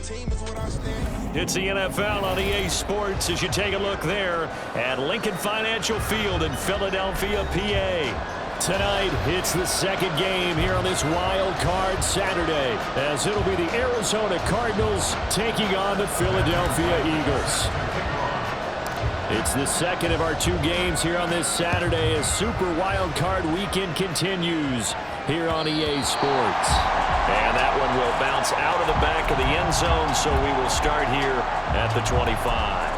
It's the NFL on EA Sports as you take a look there at Lincoln Financial Field in Philadelphia, PA. Tonight, it's the second game here on this Wild Card Saturday, as it'll be the Arizona Cardinals taking on the Philadelphia Eagles. It's the second of our two games here on this Saturday as Super Wild Card Weekend continues here on EA Sports. And that one will bounce out of the back of the end zone, so we will start here at the 25.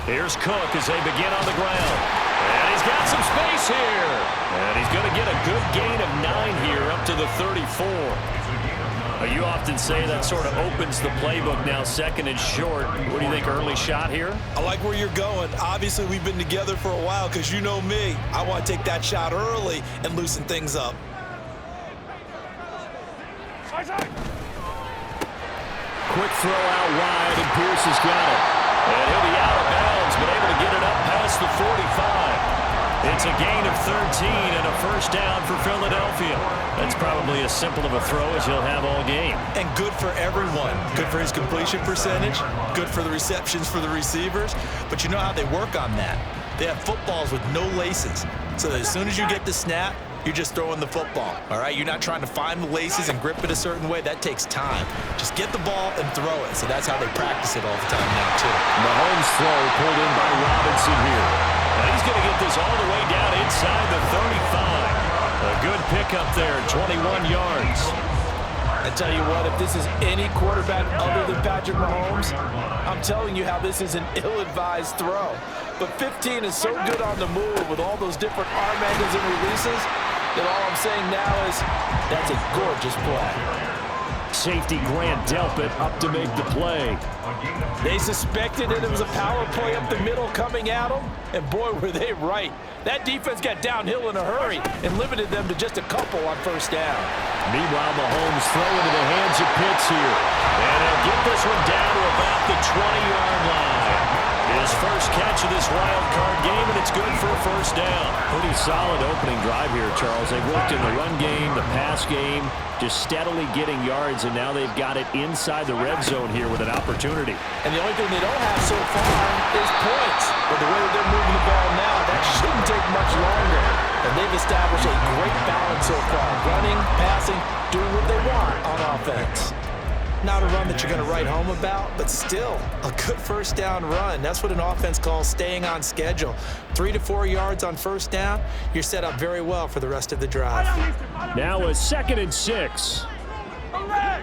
Here's Cook as they begin on the ground. And he's got some space here. And he's going to get a good gain of 9 here up to the 34. You often say that sort of opens the playbook now, second and short. What do you think, early shot here? I like where you're going. Obviously, we've been together for a while because you know me. I want to take that shot early and loosen things up. Quick throw out wide, and Pierce has got it. And he'll be out of bounds, but able to get it up past the 45. It's a gain of 13 and a first down for Philadelphia. That's probably as simple of a throw as he'll have all game. And good for everyone. Good for his completion percentage. Good for the receptions for the receivers. But you know how they work on that. They have footballs with no laces. So that as soon as you get the snap, you're just throwing the football, all right? You're not trying to find the laces and grip it a certain way. That takes time. Just get the ball and throw it. So that's how they practice it all the time now, too. Mahomes' throw pulled in by Robinson here. And he's going to get this all the way down inside the 35. A good pickup there, 21 yards. I tell you what, if this is any quarterback other than Patrick Mahomes, I'm telling you how this is an ill-advised throw. But 15 is so good on the move with all those different arm angles and releases that all I'm saying now is that's a gorgeous play. Safety Grant Delpit up to make the play. They suspected that it was a power play up the middle coming at them, and boy, were they right. That defense got downhill in a hurry and limited them to just a couple on first down. Meanwhile, Mahomes throw into the hands of Pitts here. And he'll get this one down to about the 20-yard line. His first catch of this wild card game, and it's good for a first down. Pretty solid opening drive here, Charles. They worked in the run game, the pass game, just steadily getting yards, and now they've got it inside the red zone here with an opportunity. And the only thing they don't have so far is points. But the way that they're moving the ball now, that shouldn't take much longer. And they've established a great balance so far. Running, passing, doing what they want on offense. Not a run that you're going to write home about, but still a good first down run. That's what an offense calls staying on schedule. 3 to 4 yards on first down, you're set up very well for the rest of the drive. Now a 2nd and 6. Hey,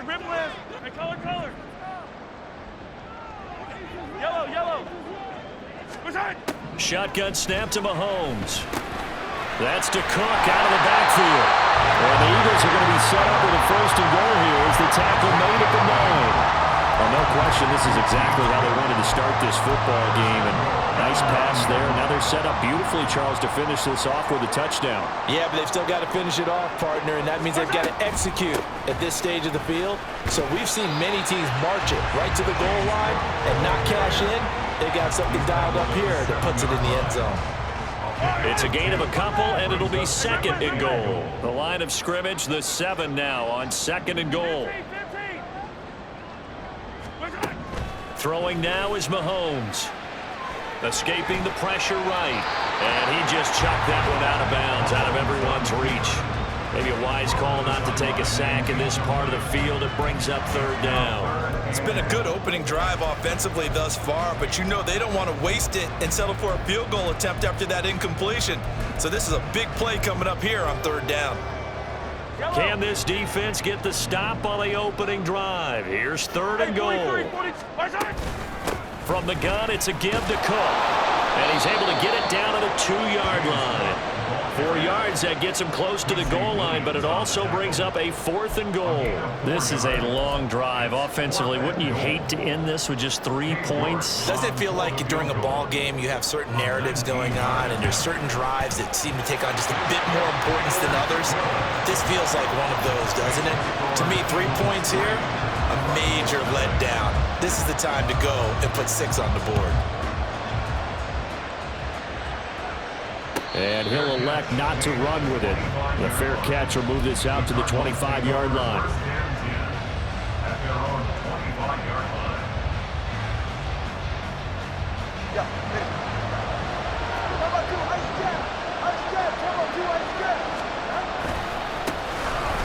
rim left. Hey, color. Yellow. Shotgun snap to Mahomes. That's to Cook out of the backfield. And the Eagles are going to be set up with a first and goal here as the tackle made at the 9. Well, no question, this is exactly how they wanted to start this football game. And nice pass there. Now they're set up beautifully, Charles, to finish this off with a touchdown. Yeah, but they've still got to finish it off, partner, and that means they've got to execute at this stage of the field. So we've seen many teams march it right to the goal line and not cash in. They got something dialed up here that puts it in the end zone. It's a gain of a couple, and it'll be 2nd and goal. The line of scrimmage, the 7 now on 2nd and goal. Throwing now is Mahomes. Escaping the pressure right. And he just chucked that one out of bounds, out of everyone's reach. Maybe a wise call not to take a sack in this part of the field. It brings up 3rd down. It's been a good opening drive offensively thus far, but you know they don't want to waste it and settle for a field goal attempt after that incompletion. So this is a big play coming up here on 3rd down. Can this defense get the stop on the opening drive? Here's 3rd and goal. From the gun, it's a give to Cook. And he's able to get it down to the 2-yard line. 4 yards, that gets him close to the goal line, but it also brings up a 4th and goal. This is a long drive offensively. Wouldn't you hate to end this with just 3 points? Doesn't it feel like during a ball game you have certain narratives going on and there's certain drives that seem to take on just a bit more importance than others? This feels like one of those, doesn't it? To me, 3 points here, a major letdown. This is the time to go and put 6 on the board. And he'll elect not to run with it. The fair catch will move this out to the 25-yard line.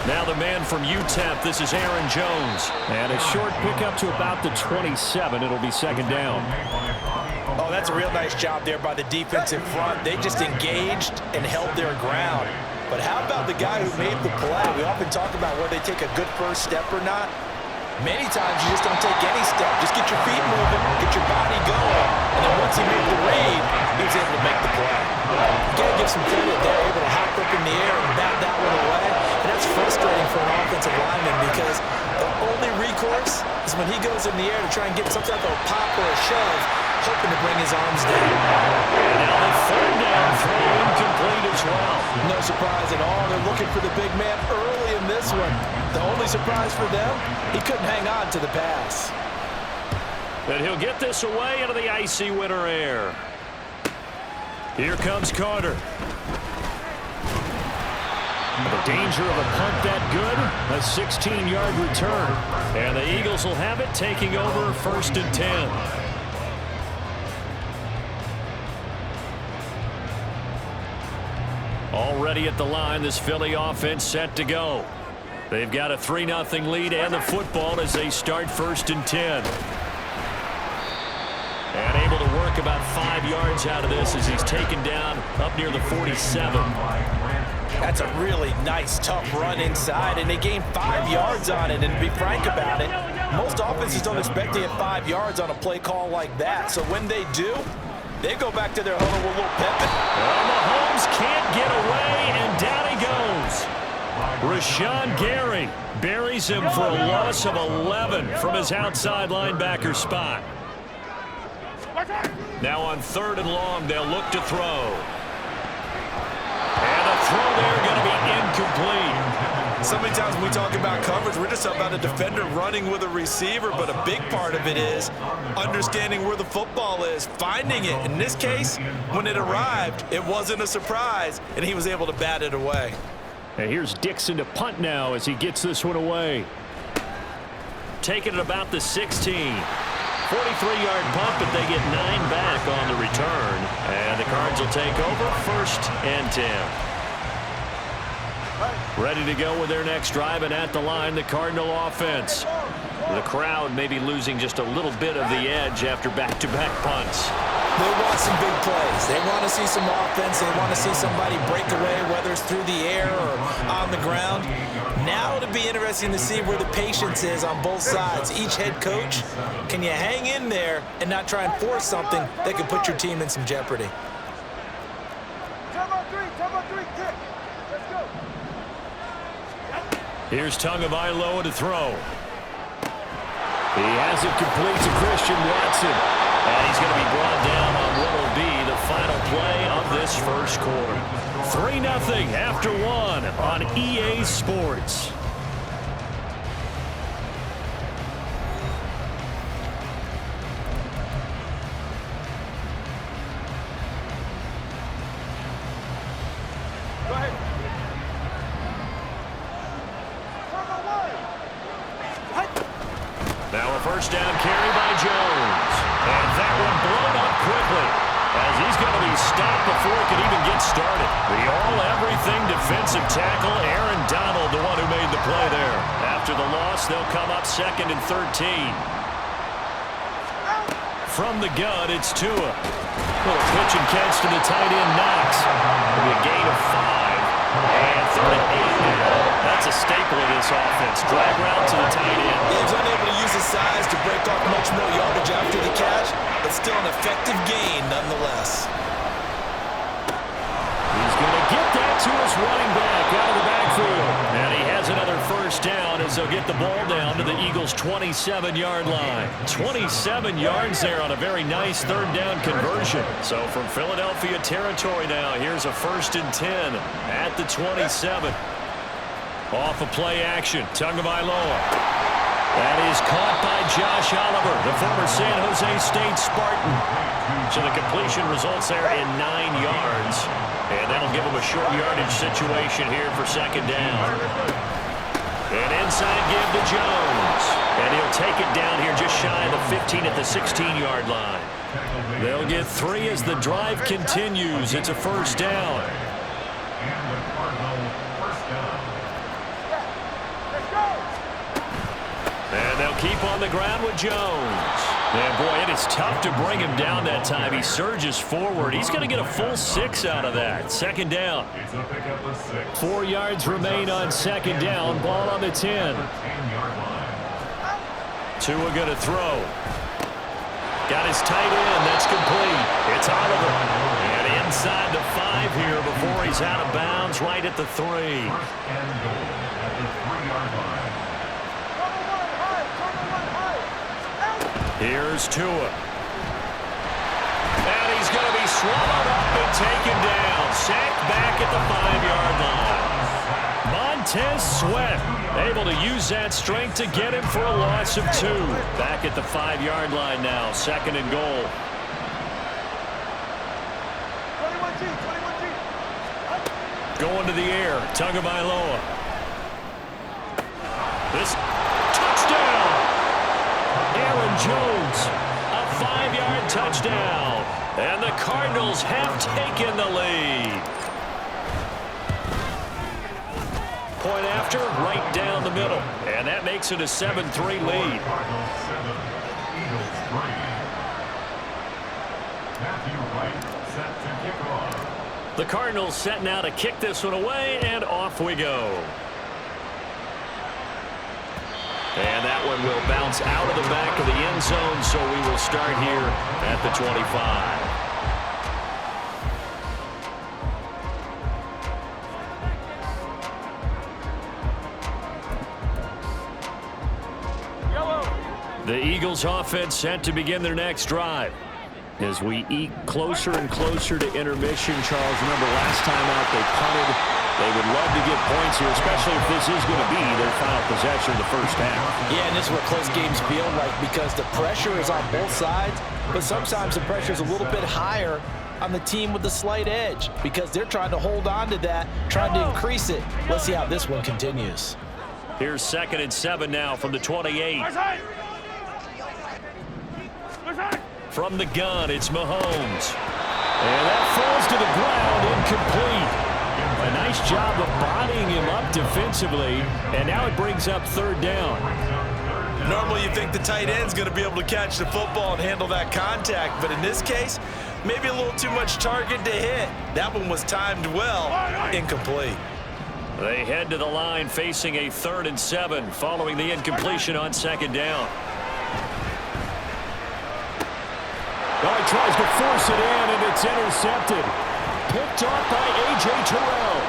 Now the man from UTEP, this is Aaron Jones. And a short pickup to about the 27. It'll be second down. Oh, that's a real nice job there by the defense in front. They just engaged and held their ground. But how about the guy who made the play? We often talk about whether they take a good first step or not. Many times you just don't take any step. Just get your feet moving, get your body going, and then once he made the read, he was able to make the play. You gotta give some credit. They're able to hop up in the air and bat that one away. And that's frustrating for an offensive lineman because the only recourse is when he goes in the air to try and get some type of a pop or a shove, hoping to bring his arms down. And now the 3rd down throw incomplete as well. No surprise at all. They're looking for the big man early in this one. The only surprise for them, he couldn't hang on to the pass. And he'll get this away into the icy winter air. Here comes Carter. The danger of a punt that good, a 16-yard return. And the Eagles will have it, taking over 1st and 10. Already at the line, this Philly offense set to go. They've got a 3-0 lead and the football as they start 1st and 10. And able to work about 5 yards out of this as he's taken down up near the 47. That's a really nice, tough run inside, and they gained 5 yards on it. And to be frank about it, most offenses don't expect to get 5 yards on a play call like that. So when they do, they go back to their huddle with a little pep. Well, Mahomes can't get away, and down he goes. Rashawn Gary buries him for a loss of 11 from his outside linebacker spot. Now on 3rd and long, they'll look to throw. And a throw there going to be incomplete. So many times when we talk about coverage, we're just about a defender running with a receiver, but a big part of it is understanding where the football is, finding it. In this case, when it arrived, it wasn't a surprise, and he was able to bat it away. And here's Dixon to punt now as he gets this one away. Taking it about the 16. 43-yard punt, but they get 9 back on the return. And the Cards will take over 1st and 10. Ready to go with their next drive, and at the line, the Cardinal offense. The crowd may be losing just a little bit of the edge after back-to-back punts. They want some big plays. They want to see some offense. They want to see somebody break away, whether it's through the air or on the ground. Now it'll be interesting to see where the patience is on both sides. Each head coach, can you hang in there and not try and force something that could put your team in some jeopardy? Come on, three, kick. Let's go. Here's Tagovailoa to throw. He has it complete to Christian Watson. And he's going to be brought down on what will be the final play of this 1st quarter. 3-0 after 1 on EA Sports. Go ahead. Now a 1st down carry by Jones. And that one blown up quickly as he's going to be stopped before it can even get started. The all-everything defensive tackle, Aaron Donald, the one who made the play there. After the loss, they'll come up 2nd and 13. From the gun, it's Tua. Little pitch and catch to the tight end, Knox. It'll be a gain of 5. And 3rd and 8 now. That's a staple of this offense. Drag route to the tight end. He was unable to use his size to break off much more yardage after the catch, but still an effective gain nonetheless. He's going to get that this running back out of the backfield. And he has another first down as they'll get the ball down to the Eagles' 27-yard line. 27 yards there on a very nice third down conversion. So from Philadelphia territory now, here's a 1st and 10 at the 27. Off of play action, Tagovailoa. That is caught by Josh Oliver, the former San Jose State Spartan. So the completion results there in 9 yards. And that'll give him a short yardage situation here for 2nd down. An inside give to Jones. And he'll take it down here just shy of the 15 at the 16-yard line. They'll get 3 as the drive continues. It's a 1st down. And they'll keep on the ground with Jones. And, boy, it is tough to bring him down that time. He surges forward. He's going to get a full 6 out of that. 2nd down. 4 yards remain on 2nd down. Ball on the 10. Tua going to throw. Got his tight end. That's complete. It's Oliver. And inside the 5 here before he's out of bounds right at the 3. Here's Tua. And he's going to be swallowed up and taken down. Sacked back at the 5-yard line. Montez Sweat able to use that strength to get him for a loss of 2. Back at the 5-yard line now. 2nd and goal. 21G. Going to the air. Tagovailoa. This touchdown. Aaron Jones, a 5-yard touchdown. And the Cardinals have taken the lead. Point after, right down the middle. And that makes it a 7-3 lead. The Cardinals set now to kick this one away, and off we go. And that one will bounce out of the back of the end zone, so we will start here at the 25. The Eagles offense set to begin their next drive. As we eke closer and closer to intermission, Charles, remember last time out they punted. They would love to get points here, especially if this is going to be their final possession of the first half. Yeah, and this is what close games feel like because the pressure is on both sides, but sometimes the pressure is a little bit higher on the team with the slight edge because they're trying to hold on to that, trying to increase it. Let's see how this one continues. Here's 2nd and 7 now from the 28. From the gun, it's Mahomes. And that falls to the ground, incomplete. A nice job of bodying him up defensively, and now it brings up 3rd down. Normally you think the tight end's going to be able to catch the football and handle that contact, but in this case, maybe a little too much target to hit. That one was timed well, incomplete. They head to the line facing a 3rd and 7 following the incompletion on 2nd down. Well, he tries to force it in, and it's intercepted. Picked off by A.J. Terrell.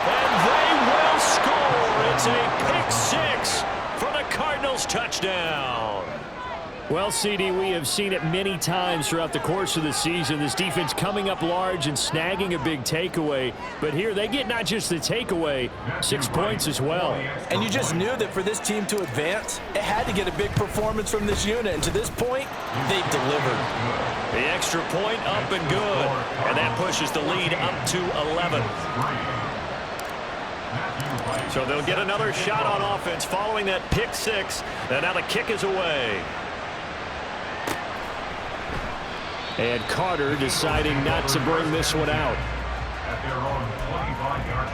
And they will score. It's a pick 6 for the Cardinals touchdown. Well, CD, we have seen it many times throughout the course of the season. This defense coming up large and snagging a big takeaway. But here they get not just the takeaway, 6 points as well. And you just knew that for this team to advance, it had to get a big performance from this unit. And to this point, they've delivered. The extra point up and good. And that pushes the lead up to 11. So they'll get another shot on offense following that pick 6. And now the kick is away. And Carter deciding not to bring this one out. At their own 25-yard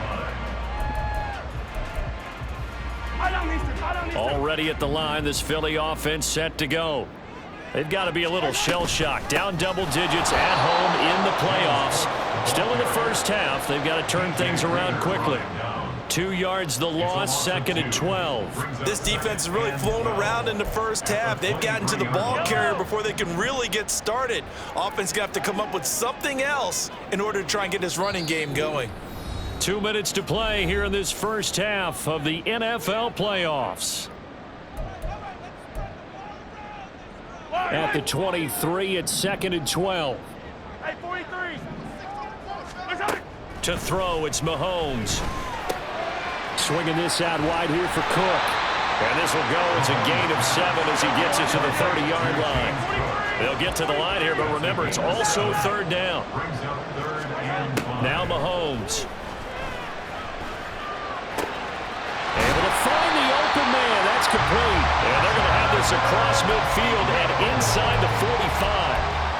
line. Already at the line, this Philly offense set to go. They've got to be a little shell-shocked. Down double digits at home in the playoffs. Still in the first half. They've got to turn things around quickly. 2 yards the loss, 2nd and 12. This defense has really flown around in the first half. They've gotten to the ball carrier before they can really get started. Offense going to have to come up with something else in order to try and get this running game going. 2 minutes to play here in this first half of the NFL playoffs. At the 23, it's 2nd and 12. Hey, 43. To throw, it's Mahomes. Swinging this out wide here for Cook. And this will go as a gain of 7 as he gets it to the 30-yard line. They'll get to the line here, but remember, it's also 3rd down. Now Mahomes. Able to find the open man. That's complete. And they're going to have this across midfield and inside the 45.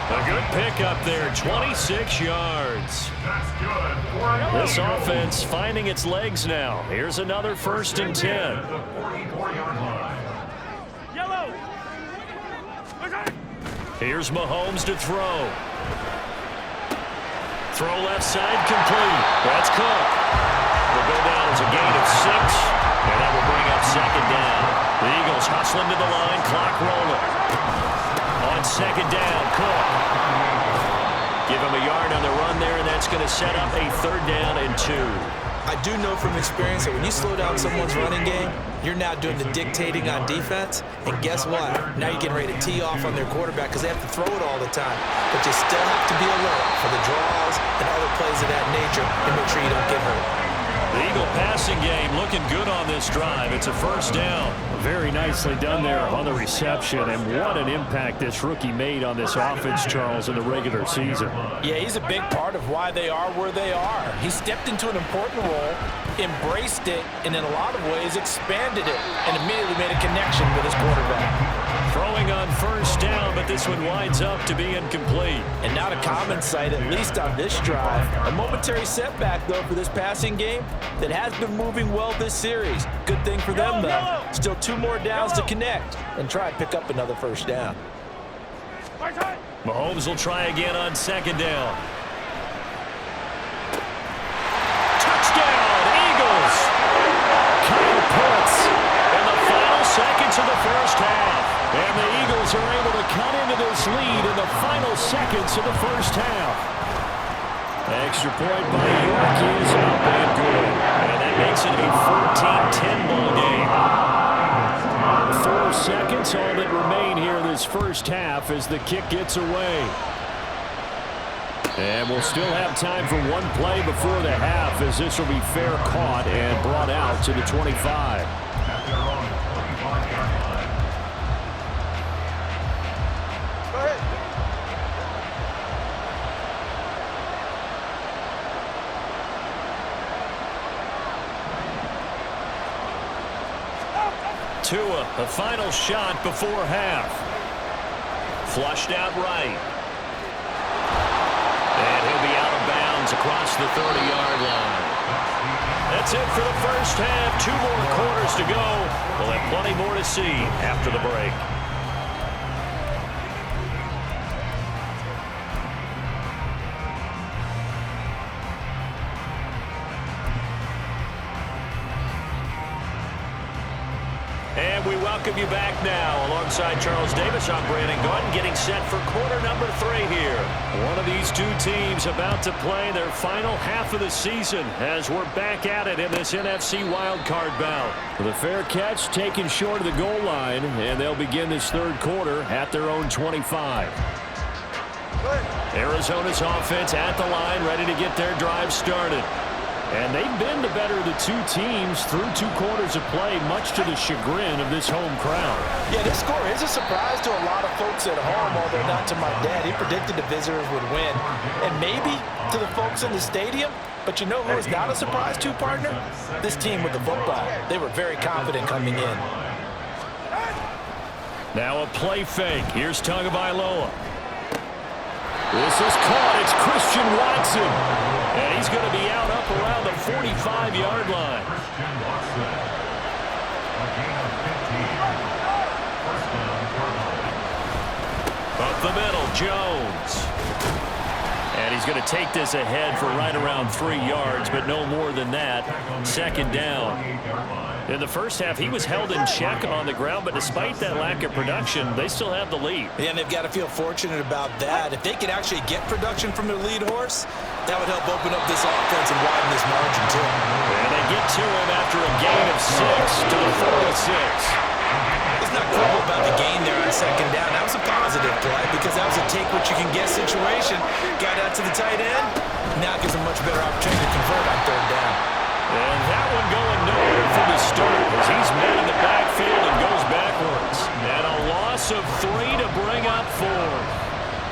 A good pickup there, 26 yards. That's good. This offense finding its legs now. Here's another 1st and 10. Yellow. Here's Mahomes to throw. Throw left side complete. That's Cook. Will go down as a gain of 6, and that will bring up 2nd down. The Eagles hustling to the line, clock rolling. On 2nd down, Cook. Give him a yard on the run there, and that's going to set up a 3rd down and 2. I do know from experience that when you slow down someone's running game, you're now doing the dictating on defense. And guess what? Now you're getting ready to tee off on their quarterback because they have to throw it all the time. But you still have to be alert for the draws and other plays of that nature and make sure you don't get hurt. The Eagle passing game looking good on this drive. It's a 1st down. Very nicely done there on the reception, and what an impact this rookie made on this offense, Charles, in the regular season. Yeah, he's a big part of why they are where they are. He stepped into an important role, embraced it, and in a lot of ways expanded it, and immediately made a connection with his quarterback. Throwing on 1st down, but this one winds up to be incomplete. And not a common sight, at least on this drive. A momentary setback, though, for this passing game that has been moving well this series. Good thing for them, though. Still 2 more downs to connect and try and pick up another 1st down. Mahomes will try again on 2nd down. Touchdown, Eagles! Kyle Pitts in the final seconds of the first half. And the Eagles are able to cut into this lead in the final seconds of the first half. Extra point by York is up and good. And that makes it a 14-10 ball game. 4 seconds, all that remain here this first half as the kick gets away. And we'll still have time for one play before the half as this will be fair caught and brought out to the 25. Tua, the final shot before half. Flushed out right. And he'll be out of bounds across the 30-yard line. That's it for the first half. 2 more quarters to go. We'll have plenty more to see after the break. And we welcome you back now. Alongside Charles Davis, I'm Brandon Gordon, getting set for quarter number 3 here. One of these 2 teams about to play their final half of the season as we're back at it in this NFC Wildcard bout. The fair catch taken short of the goal line, and they'll begin this 3rd quarter at their own 25. Arizona's offense at the line, ready to get their drive started. And they've been the better of the 2 teams through 2 quarters of play, much to the chagrin of this home crowd. Yeah, this score is a surprise to a lot of folks at home, although not to my dad. He predicted the visitors would win. And maybe to the folks in the stadium, but you know who is not a surprise to, partner? This team with the football. They were very confident coming in. Now a play fake. Here's Tagovailoa. This is caught. It's Christian Watson. And he's going to be out up around the 45-yard line. Up the middle, Jones. And he's going to take this ahead for right around 3 yards, but no more than that. 2nd down. In the first half, he was held in check on the ground, but despite that lack of production, they still have the lead. Yeah, and they've got to feel fortunate about that. If they could actually get production from their lead horse, that would help open up this offense and widen this margin, too. And they get to him after a gain of 6 to the 46. It's not critical about the gain there on second down. That was a positive play because that was a take-what-you-can-get situation. Got out to the tight end. Now it gives a much better opportunity to convert on third down. And that one going nowhere from the start as he's met in the backfield and goes backwards. And a loss of 3 to bring up 4.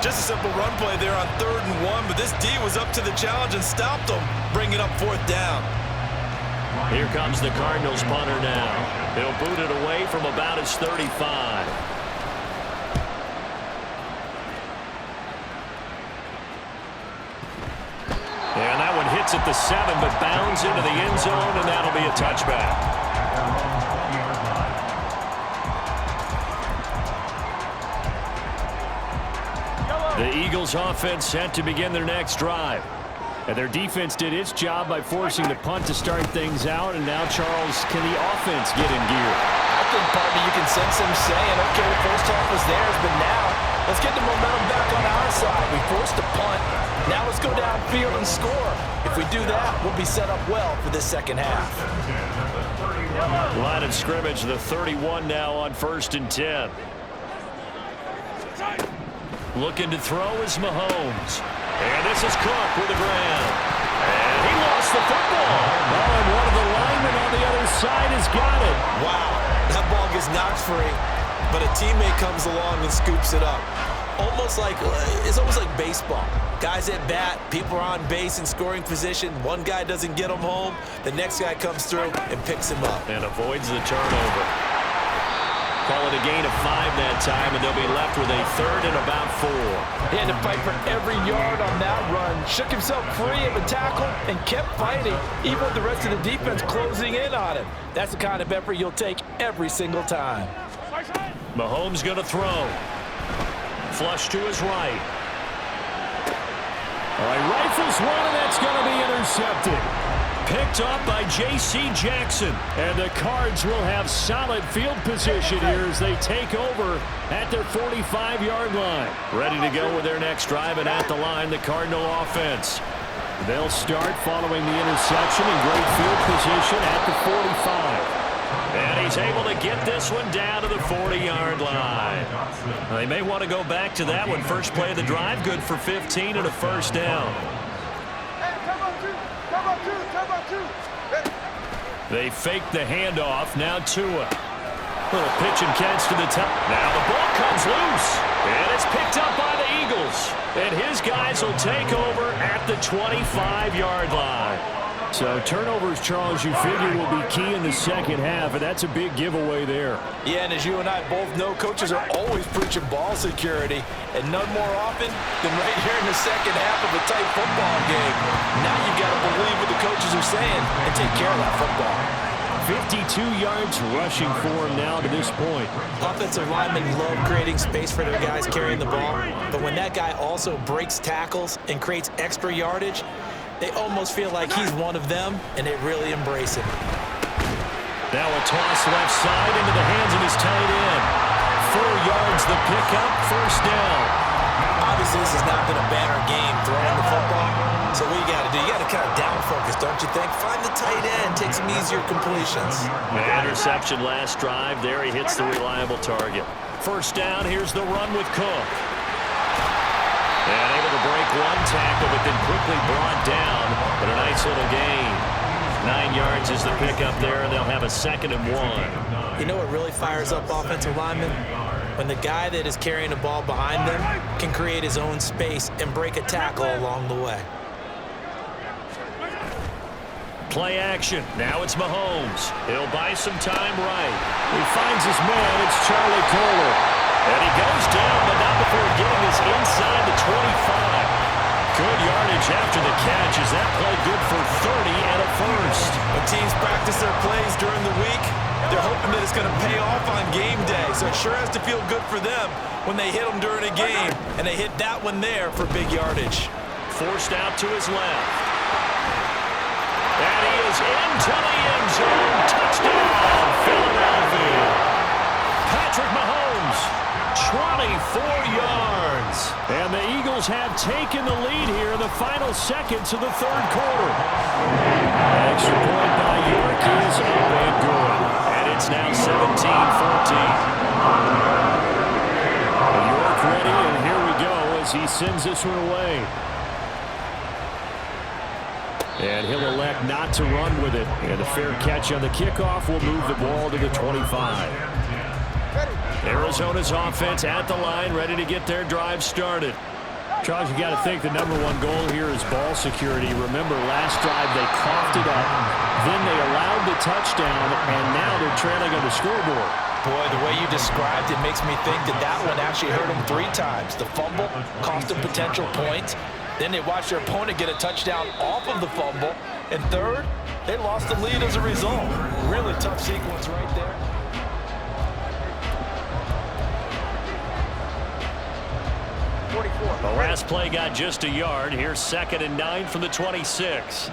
Just a simple run play there on 3rd and 1, but this D was up to the challenge and stopped them, bringing up 4th down. Here comes the Cardinals punter now. He'll boot it away from about his 35. And that one hits at the 7, but bounds into the end zone, and that'll be a touchback. The Eagles offense set to begin their next drive. And their defense did its job by forcing the punt to start things out. And now, Charles, can the offense get in gear? I think, partner, you can sense them saying, okay, the first half was theirs, but now let's get the momentum back on our side. We forced a punt. Now let's go downfield and score. If we do that, we'll be set up well for this second half. Line of scrimmage, the 31 now on 1st and 10. Looking to throw is Mahomes. And this is Cook with the ground. And he lost the football. Oh, and one of the linemen on the other side has got it. Wow, that ball gets knocked free, but a teammate comes along and scoops it up. It's almost like baseball. Guys at bat, people are on base in scoring position. One guy doesn't get him home. The next guy comes through and picks him up. And avoids the turnover. Call it a gain of 5 that time, and they'll be left with a 3rd and about 4. He had to fight for every yard on that run. Shook himself free of a tackle and kept fighting, even with the rest of the defense closing in on him. That's the kind of effort you'll take every single time. Mahomes going to throw. Flush to his right. All right, rifles one, and that's going to be intercepted. Picked up by J.C. Jackson. And the Cards will have solid field position here as they take over at their 45-yard line. Ready to go with their next drive, and at the line, the Cardinal offense. They'll start following the interception in great field position at the 45. And he's able to get this one down to the 40-yard line. Now, they may want to go back to that one. First play of the drive, good for 15 and a first down. They fake the handoff. Now Tua. Little pitch and catch to the top. Now the ball comes loose. And it's picked up by the Eagles. And his guys will take over at the 25-yard line. So turnovers, Charles, you figure will be key in the second half, and that's a big giveaway there. Yeah, and as you and I both know, coaches are always preaching ball security, and none more often than right here in the second half of a tight football game. Now you've got to believe what the coaches are saying and take care of that football. 52 yards rushing for him now to this point. Offensive linemen love creating space for their guys carrying the ball, but when that guy also breaks tackles and creates extra yardage, they almost feel like he's one of them, and they really embrace him. Now a toss left side into the hands of his tight end. 4 yards the pickup, first down. Obviously, this has not been a banner game throwing the football. So what you got to do, you got to kind of down focus, don't you think? Find the tight end, take some easier completions. Interception last drive. There he hits the reliable target. First down, here's the run with Cook. And able to break one tackle, but then quickly brought down. But a nice little gain. 9 yards is the pickup there, and they'll have a 2nd and 1. You know what really fires up offensive linemen? When the guy that is carrying the ball behind them can create his own space and break a tackle along the way. Play action. Now it's Mahomes. He'll buy some time right. He finds his man. It's Charlie Kohler. And he goes down, but not before getting us inside the 25. Good yardage after the catch as that play good for 30 and a first. When teams practice their plays during the week, they're hoping that it's going to pay off on game day. So it sure has to feel good for them when they hit them during a game. And they hit that one there for big yardage. Forced out to his left. And he is into the end zone. Touchdown. And the Eagles have taken the lead here in the final seconds of the third quarter. Extra point by York is up and good. And it's now 17-14. York ready, and here we go as he sends this one away. And he'll elect not to run with it. And a fair catch on the kickoff will move the ball to the 25. Arizona's offense at the line, ready to get their drive started. Charles, you got to think the #1 goal here is ball security. Remember, last drive they coughed it up, then they allowed the touchdown, and now they're trailing on the scoreboard. Boy, the way you described it makes me think that one actually hurt them 3 times. The fumble cost them potential points. Then they watched their opponent get a touchdown off of the fumble. And third, they lost the lead as a result. Really tough sequence right there. The last play got just a yard. Here's 2nd and 9 from the 26.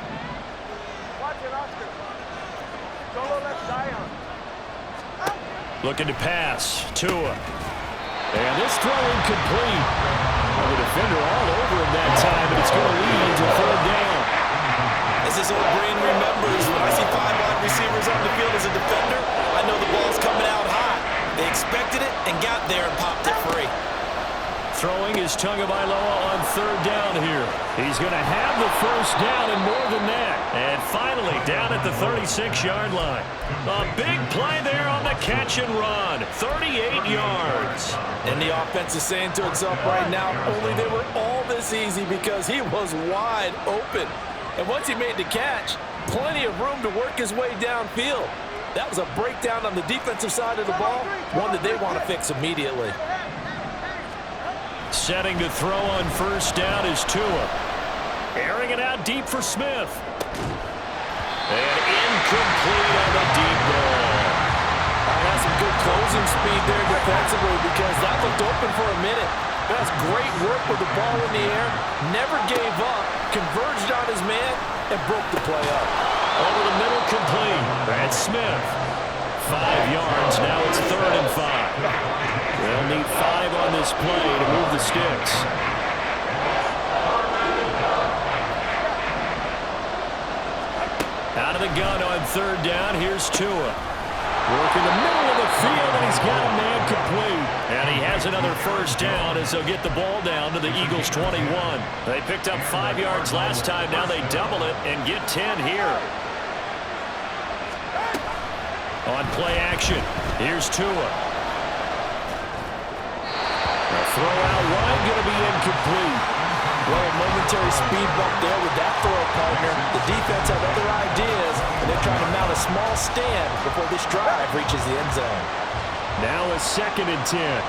Looking to pass. Tua. And this throw incomplete. The defender all over him that time, and it's going to lead to 3rd down. As this old brain remembers, when I see 5 wide receivers on the field as a defender, I know the ball's coming out hot. They expected it and got there and popped it free. Throwing is Tagovailoa on 3rd down here. He's going to have the 1st down and more than that. And finally down at the 36-yard line. A big play there on the catch and run. 38 yards. And the offense is saying to itself right now, only they were all this easy because he was wide open. And once he made the catch, plenty of room to work his way downfield. That was a breakdown on the defensive side of the ball, one that they want to fix immediately. Setting to throw on 1st down is Tua. Airing it out deep for Smith. And incomplete on the deep ball. That's some good closing speed there defensively because that looked open for a minute. That's great work with the ball in the air. Never gave up, converged on his man, and broke the play up. Over the middle, complete. That's Smith. 5 yards. Now it's 3rd and 5. They'll need 5 on this play to move the sticks. Out of the gun on 3rd down. Here's Tua. Working the middle of the field, and he's got a man complete. And he has another 1st down as they'll get the ball down to the Eagles' 21. They picked up 5 yards last time. Now they double it and get 10 here. On play action, here's Tua. Throw out wide, going to be incomplete. Well, a momentary speed bump there with that throw, partner. The defense had other ideas, and they're trying to mount a small stand before this drive reaches the end zone. Now a 2nd and 10.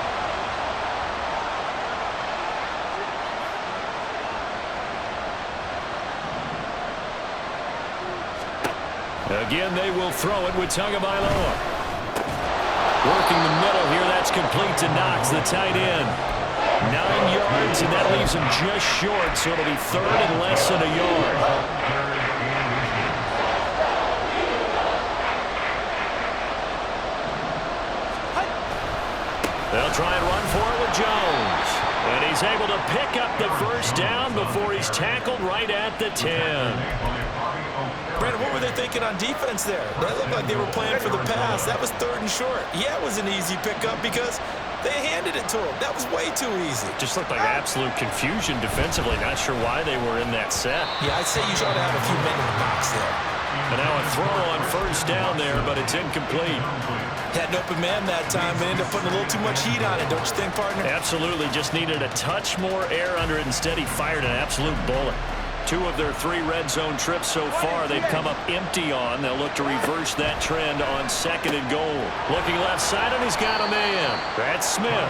Again, they will throw it with Tagovailoa. Working the middle here, that's complete to Knox, the tight end. 9 yards, and that leaves him just short, so it'll be 3rd and less than a yard. They'll try and run for it with Jones. And he's able to pick up the 1st down before he's tackled right at the 10. Brandon, what were they thinking on defense there? They looked like they were playing for the pass. That was 3rd and short. Yeah, it was an easy pickup because they handed it to him. That was way too easy. Just looked like absolute confusion defensively. Not sure why they were in that set. Yeah, I'd say you ought to have a few men in the box there. And now a throw on 1st down there, but it's incomplete. Had an open man that time. They ended up putting a little too much heat on it, don't you think, partner? Absolutely. Just needed a touch more air under it. Instead, he fired an absolute bullet. 2 of their 3 red zone trips so far they've come up empty on. They'll look to reverse that trend on 2nd and goal. Looking left side, and he's got a man. That's Smith.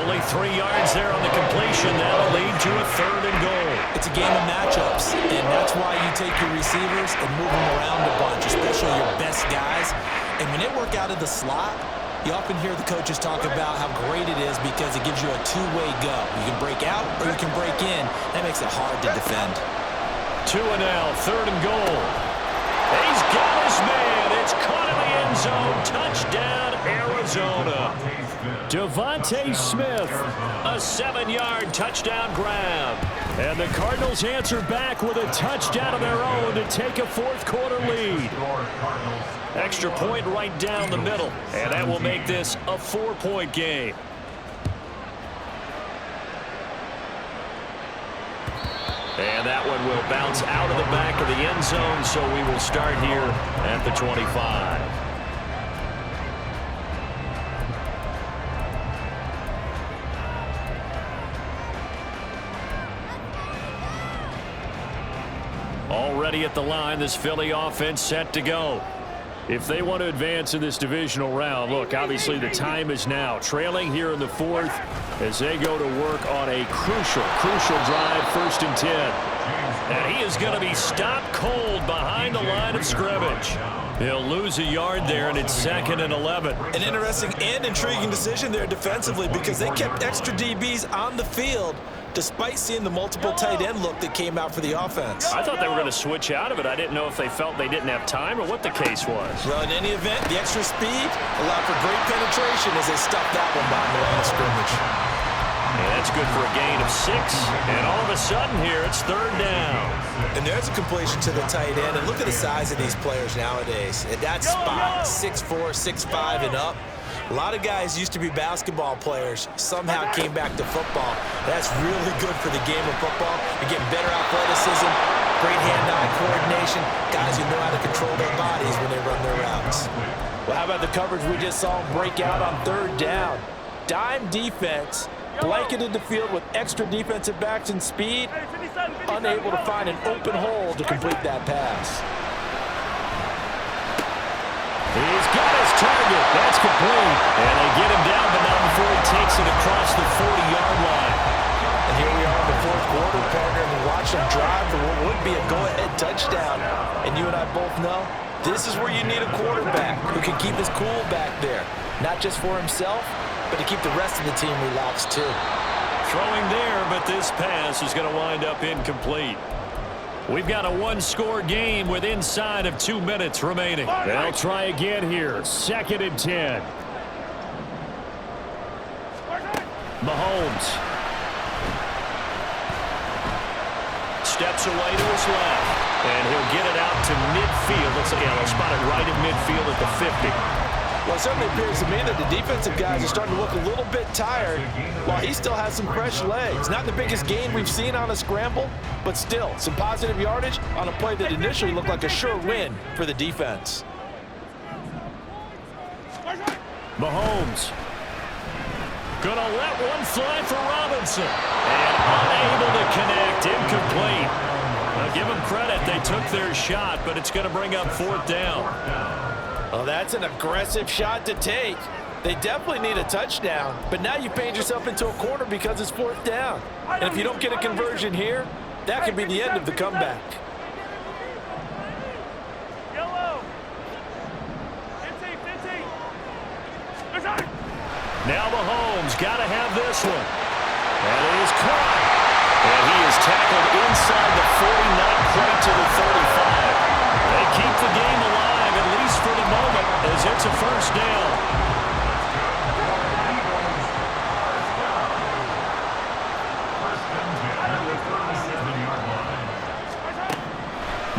Only 3 yards there on the completion. That'll lead to a 3rd and goal. It's a game of matchups, and that's why you take your receivers and move them around a bunch, especially your best guys. And when they work out of the slot, you often hear the coaches talk about how great it is because it gives you a 2-way go. You can break out or you can break in. That makes it hard to defend. Tua now, 3rd and goal. He's got his man. It's caught in the end zone. Touchdown, Arizona. Devontae Smith, a 7-yard touchdown grab. And the Cardinals answer back with a touchdown of their own to take a fourth-quarter lead. Extra point right down the middle, and that will make this a 4-point game. And that one will bounce out of the back of the end zone, so we will start here at the 25. Already at the line, this Philly offense set to go. If they want to advance in this divisional round, look, obviously the time is now. Trailing here in the fourth as they go to work on a crucial drive, 1st and 10. And he is going to be stopped cold behind the line of scrimmage. He'll lose a yard there, and it's 2nd and 11. An interesting and intriguing decision there defensively because they kept extra DBs on the field despite seeing the multiple tight end look that came out for the offense. I thought they were going to switch out of it. I didn't know if they felt they didn't have time or what the case was. Well, in any event, the extra speed allowed for great penetration as they stuffed that one behind the line of scrimmage. And that's good for a gain of 6. And all of a sudden here, it's 3rd down. And there's a completion to the tight end. And look at the size of these players nowadays. At that spot, 6'4", 6'5", and up. A lot of guys used to be basketball players, somehow came back to football. That's really good for the game of football. You're getting better athleticism, great hand-eye coordination, guys who know how to control their bodies when they run their routes. Well, how about the coverage we just saw break out on 3rd down? Dime defense, blanketed the field with extra defensive backs and speed, unable to find an open hole to complete that pass. He's got his target. That's complete. And they get him down, but not before he takes it across the 40-yard line. And here we are in the 4th quarter, partner, and watch him drive for what would be a go-ahead touchdown. And you and I both know this is where you need a quarterback who can keep his cool back there, not just for himself, but to keep the rest of the team relaxed too. Throwing there, but this pass is going to wind up incomplete. We've got a 1-score game with inside of 2 minutes remaining. They'll try again here. 2nd and 10. Mahomes. Steps away to his left. And he'll get it out to midfield. Let's spot it right at midfield at the 50. Well, it certainly appears to me that the defensive guys are starting to look a little bit tired while he still has some fresh legs. Not the biggest gain we've seen on a scramble, but still some positive yardage on a play that initially looked like a sure win for the defense. Mahomes. Gonna let one fly for Robinson. And unable to connect. Incomplete. Now give them credit. They took their shot, but it's going to bring up 4th down. Well, that's an aggressive shot to take. They definitely need a touchdown, but now you paint yourself into a corner because it's 4th down. And if you don't get a conversion here, that could be the end of the comeback. Now Mahomes got to have this one. And it is caught. And he is tackled inside the 40, not quite to the 35. They keep the game alive, at least for the moment, as it's a 1st down.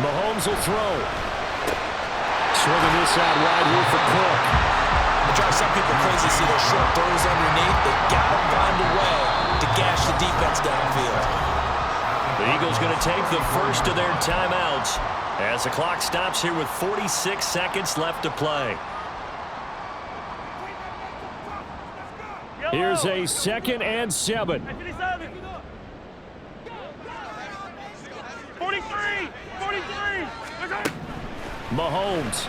Mahomes will throw. Swinging this out wide here for Cook. It drives some people crazy to see those short throws underneath. They got to find a way to gash the defense downfield. The Eagles going to take the first of their timeouts as the clock stops here with 46 seconds left to play. Here's a 2nd and 7. 43! Mahomes.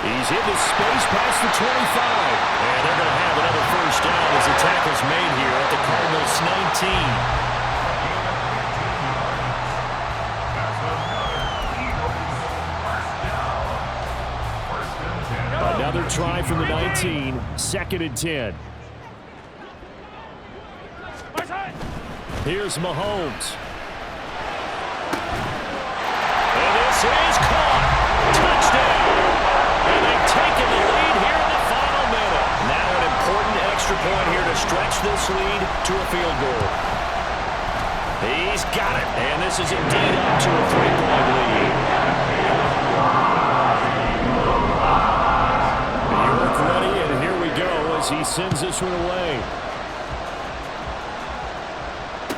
He's into space past the 25. And they're going to have another 1st down as the tackle's made here at the Cardinals' 19. Another try from the 19. 2nd and 10. Here's Mahomes. And this is caught. Touchdown. And they've taken the lead here in the final minute. Now an important to a field goal. He's got it, and this is indeed up to a 3-point lead. York ready, and here we go as he sends this one away.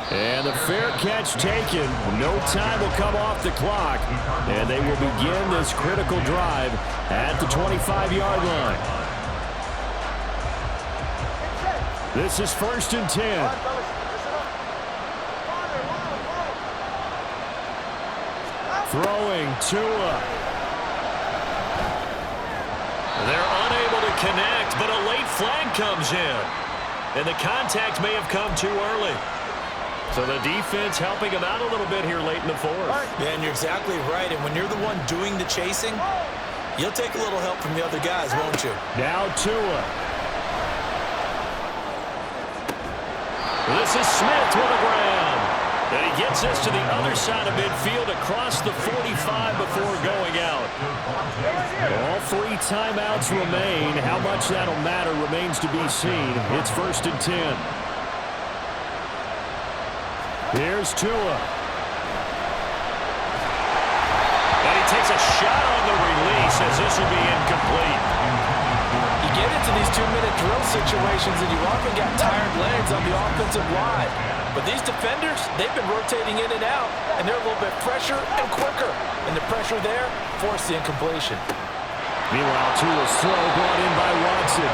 And the fair catch taken. No time will come off the clock, and they will begin this critical drive at the 25-yard line. This is 1st and 10. Throwing Tua. They're unable to connect, but a late flag comes in. And the contact may have come too early. So the defense helping him out a little bit here late in the fourth. Yeah, and you're exactly right. And when you're the one doing the chasing, you'll take a little help from the other guys, won't you? Now Tua. This is Smith with the ground. And he gets this to the other side of midfield across the 45 before going out. All 3 timeouts remain. How much that'll matter remains to be seen. It's 1st and 10. Here's Tua. And he takes a shot on the release as this will be incomplete. You get into these 2-minute drill situations and you often got tired legs on the offensive line. But these defenders, they've been rotating in and out, and they're a little bit fresher and quicker. And the pressure there forced the incompletion. Meanwhile, Tua's throw brought in by Watson.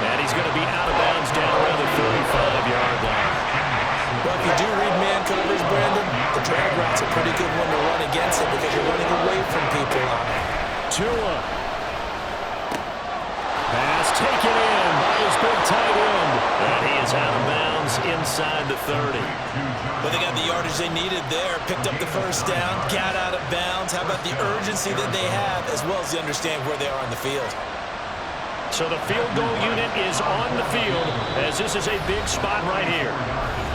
And he's going to be out of bounds down around the 35-yard line. Well, if you do read man coverage, Brandon, the drag route's a pretty good one to run against it because you're running away from people on it. Tua. Pass taken in by his big tight end. And he is out of bounds inside the 30. But they got the yardage they needed there. Picked up the first down, got out of bounds. How about the urgency that they have as well as the understanding where they are on the field? So the field goal unit is on the field as this is a big spot right here.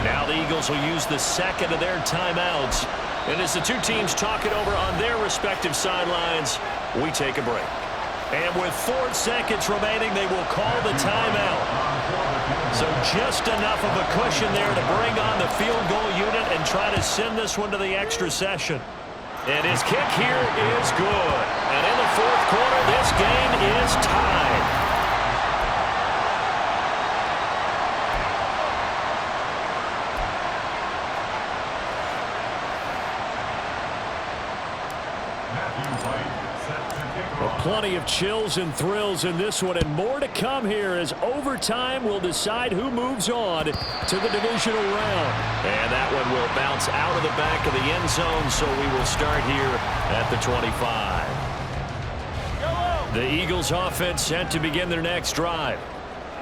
Now the Eagles will use the second of their timeouts. And as the two teams talk it over on their respective sidelines, we take a break. And with 4 seconds remaining, they will call the timeout. So just enough of a cushion there to bring on the field goal unit and try to send this one to the extra session. And his kick here is good. And in the fourth quarter, this game is tied. Plenty of chills and thrills in this one, and more to come here as overtime will decide who moves on to the divisional round. And that one will bounce out of the back of the end zone, so we will start here at the 25. The Eagles offense set to begin their next drive.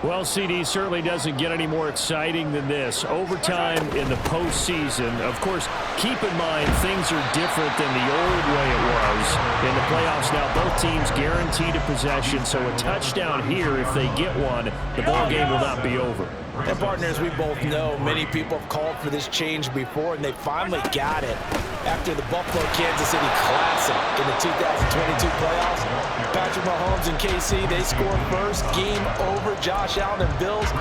Well, CD certainly doesn't get any more exciting than this. Overtime in the postseason. Of course, keep in mind things are different than the old way it was. In the playoffs now, both teams guaranteed a possession, so a touchdown here, if they get one, the ball game will not be over. And partners, we both know many people have called for this change before, and they finally got it. After the Buffalo-Kansas City Classic in the 2022 playoffs, Patrick Mahomes and KC, they scored first. Game over. Josh Allen and Bills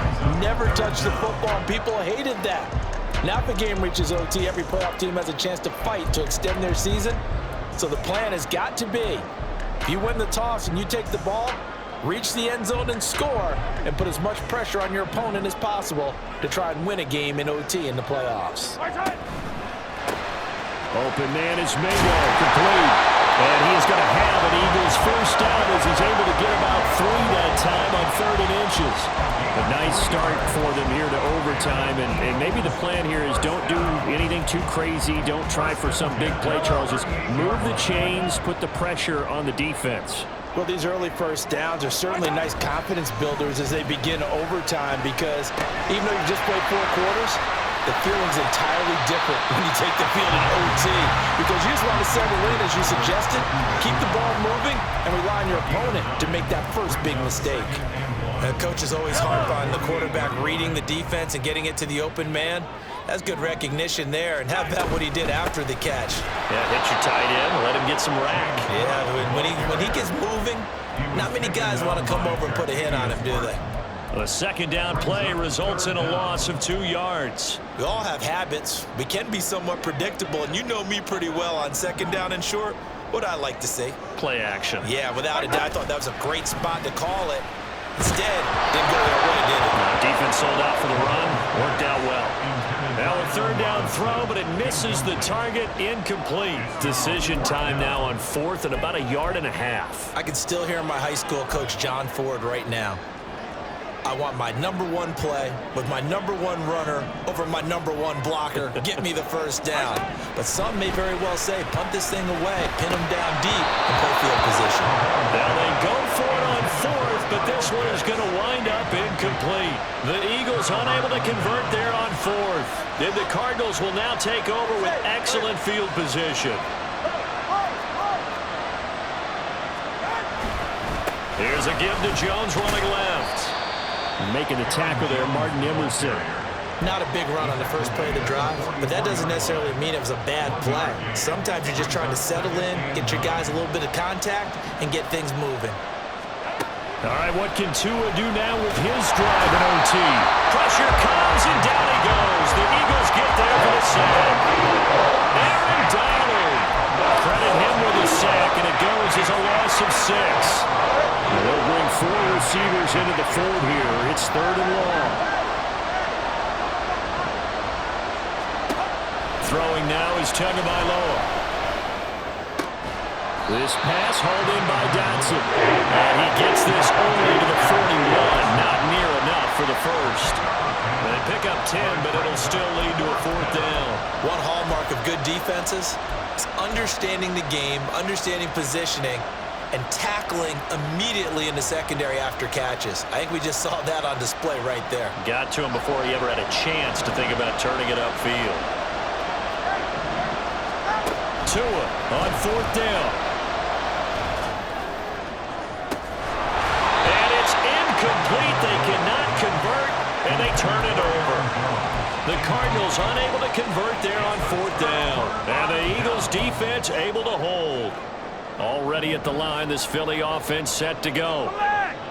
never touched the football, and people hated that. Now if the game reaches OT, every playoff team has a chance to fight to extend their season. So the plan has got to be, if you win the toss and you take the ball, reach the end zone and score, and put as much pressure on your opponent as possible to try and win a game in OT in the playoffs. Open man is Mingo, complete. And he is going to have an Eagles first down as he's able to get about 3 that time on 3rd and inches. A nice start for them here to overtime, and maybe the plan here is don't do anything too crazy. Don't try for some big play, Charles. Just move the chains, put the pressure on the defense. Well, these early first downs are certainly nice confidence builders as they begin overtime because even though you've just played 4 quarters, the feeling's entirely different when you take the field in OT because you just want to settle in, as you suggested, keep the ball moving, and rely on your opponent to make that first big mistake. Coaches always harp on the quarterback reading the defense and getting it to the open man. That's good recognition there. And how about what he did after the catch? Yeah, hit your tight end, let him get some rack. Yeah, when he gets moving, not many guys want to come over and put a hit on him, do they? A second down play results in a loss of 2 yards. We all have habits. We can be somewhat predictable, and you know me pretty well on second down and short. What I like to say? Play action. Yeah, without a doubt, I thought that was a great spot to call it. Instead, didn't go their way, did it? Defense sold out for the run. Worked out well. Now a third down throw, but it misses the target. Incomplete. Decision time now on 4th and about 1.5 yards. I can still hear my high school coach, John Ford, right now. I want my #1 play with my #1 runner over my #1 blocker. Get me the first down. But some may very well say, punt this thing away, pin them down deep, and play field position. Now they go for it on 4th, but this one is going to wind up incomplete. The Eagles unable to convert there on 4th. Then the Cardinals will now take over with excellent field position. Here's a give to Jones running left. Making the tackle there, Martin Emerson. Not a big run on the first play of the drive, but that doesn't necessarily mean it was a bad play. Sometimes you're just trying to settle in, get your guys a little bit of contact, and get things moving. All right, what can Tua do now with his drive in OT? Pressure comes, and down he goes. The Eagles get there for the sack. Aaron Donald. Credit him with a sack, and it goes as a loss of 6. They'll bring 4 receivers into the fold here. It's 3rd and long. Throwing now is Tagovailoa. This pass hauled in by Dotson. And he gets this only to the 41. Not near enough for the first. They pick up 10, but it'll still lead to a 4th down. One hallmark of good defenses is understanding the game, understanding positioning, and tackling immediately in the secondary after catches. I think we just saw that on display right there. Got to him before he ever had a chance to think about turning it upfield. Tua on 4th down. And it's incomplete. They cannot convert, and they turn it over. The Cardinals unable to convert there on 4th down. And the Eagles defense able to hold. Already at the line, this Philly offense set to go.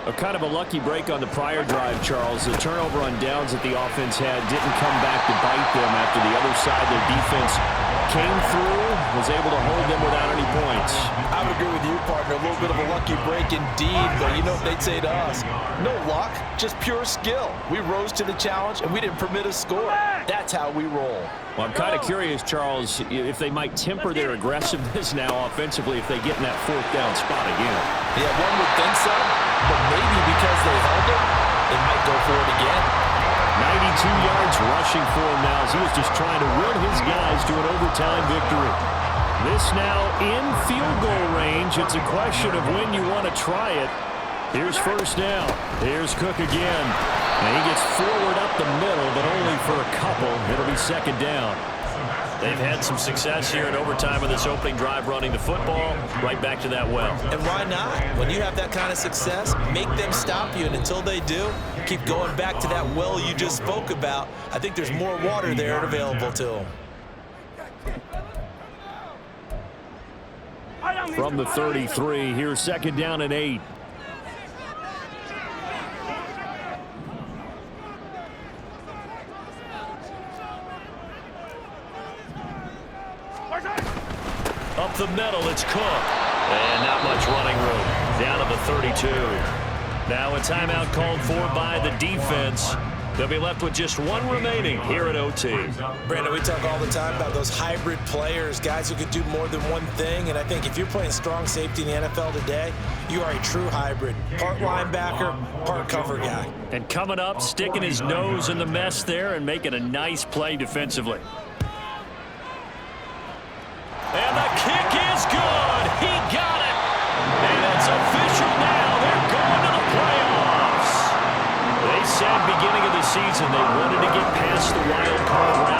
A kind of a lucky break on the prior drive, Charles. The turnover on downs that the offense had didn't come back to bite them after the other side. Their defense came through, was able to hold them without any points. I would agree with you, partner. A little bit of a lucky break indeed, but you know what they'd say to us? No luck, just pure skill. We rose to the challenge, and we didn't permit a score. That's how we roll. Well, I'm kind of curious, Charles, if they might temper their aggressiveness now offensively if they get in that 4th down spot again. Yeah, one would think so, but maybe because they held it, they might go for it again. 92 yards rushing for him now as he was just trying to will his guys to an overtime victory. This now in field goal range. It's a question of when you want to try it. Here's 1st down. Here's Cook again. And he gets forward up the middle, but only for a couple. It'll be 2nd down. They've had some success here in overtime with this opening drive running the football. Right back to that well. And why not? When you have that kind of success, make them stop you. And until they do, keep going back to that well you just spoke about. I think there's more water there available to them. From the 33, here's 2nd down and 8. Up the middle, it's Cook. And not much running room. Down to the 32. Now a timeout called for by the defense. They'll be left with just 1 remaining here at OT. Brandon, we talk all the time about those hybrid players, guys who could do more than one thing. And I think if you're playing strong safety in the NFL today, you are a true hybrid. Part linebacker, part cover guy. And coming up, sticking his nose in the mess there and making a nice play defensively. And the kick is good. He got it. And it's official now. They're going to the playoffs. They said beginning of the season they wanted to get past the wild card round.